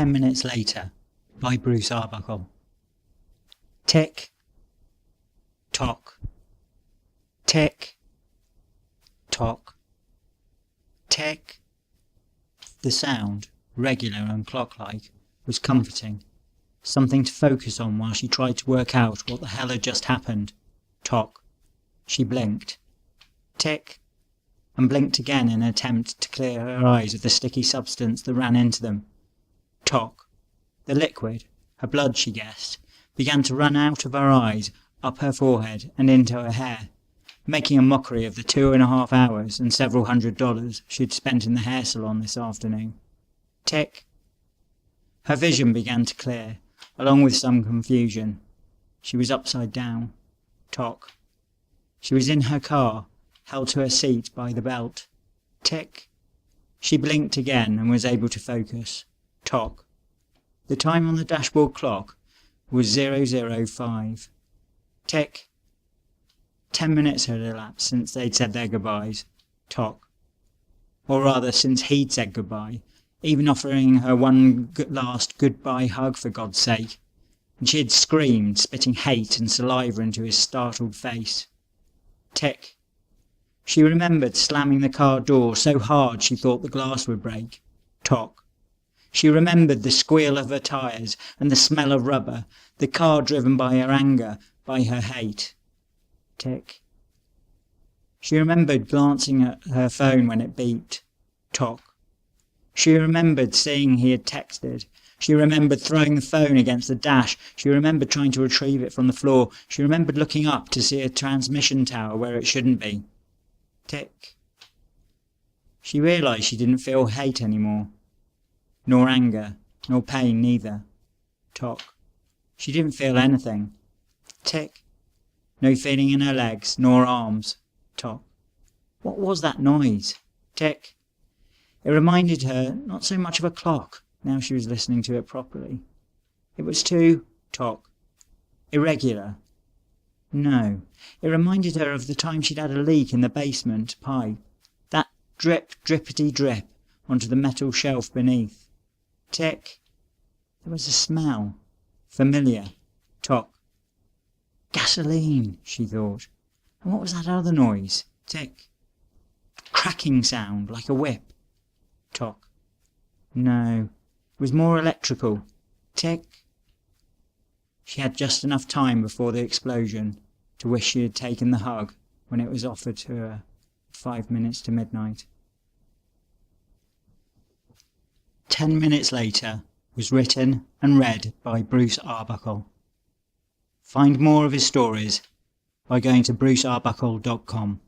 10 minutes later, by Bruce Arbuckle. Tick, tock, tick, tock, tick. The sound, regular and clock-like, was comforting. Something to focus on while she tried to work out what the hell had just happened. Tock. She blinked. Tick. And blinked again in an attempt to clear her eyes of the sticky substance that ran into them. Tock. The liquid, her blood she guessed, began to run out of her eyes, up her forehead and into her hair, making a mockery of the 2.5 hours and several $100 she'd spent in the hair salon this afternoon. Tick. Her vision began to clear, along with some confusion. She was upside down. Tock. She was in her car, held to her seat by the belt. Tick. She blinked again and was able to focus. Tock. The time on the dashboard clock was 0:05. Tick. 10 minutes had elapsed since they'd said their goodbyes. Tock. Or rather, since he'd said goodbye, even offering her one last goodbye hug for God's sake. And she had screamed, spitting hate and saliva into his startled face. Tick. She remembered slamming the car door so hard she thought the glass would break. Tock. She remembered the squeal of her tyres and the smell of rubber, the car driven by her anger, by her hate. Tick. She remembered glancing at her phone when it beeped. Tock. She remembered seeing he had texted. She remembered throwing the phone against the dash. She remembered trying to retrieve it from the floor. She remembered looking up to see a transmission tower where it shouldn't be. Tick. She realised she didn't feel hate anymore. Nor anger, nor pain neither. Tock. She didn't feel anything. Tick. No feeling in her legs, nor arms. Tock. What was that noise? Tick. It reminded her not so much of a clock, now she was listening to it properly. It was too, tock, irregular. No, it reminded her of the time she'd had a leak in the basement pipe. That drip, drippity drip onto the metal shelf beneath. Tick. There was a smell. Familiar. Tock. Gasoline, she thought. And what was that other noise? Tick. Cracking sound, like a whip. Tock. No, it was more electrical. Tick. She had just enough time before the explosion to wish she had taken the hug when it was offered to her at 5 minutes to midnight. 10 minutes later was written and read by Bruce Arbuckle. Find more of his stories by going to brucearbuckle.com.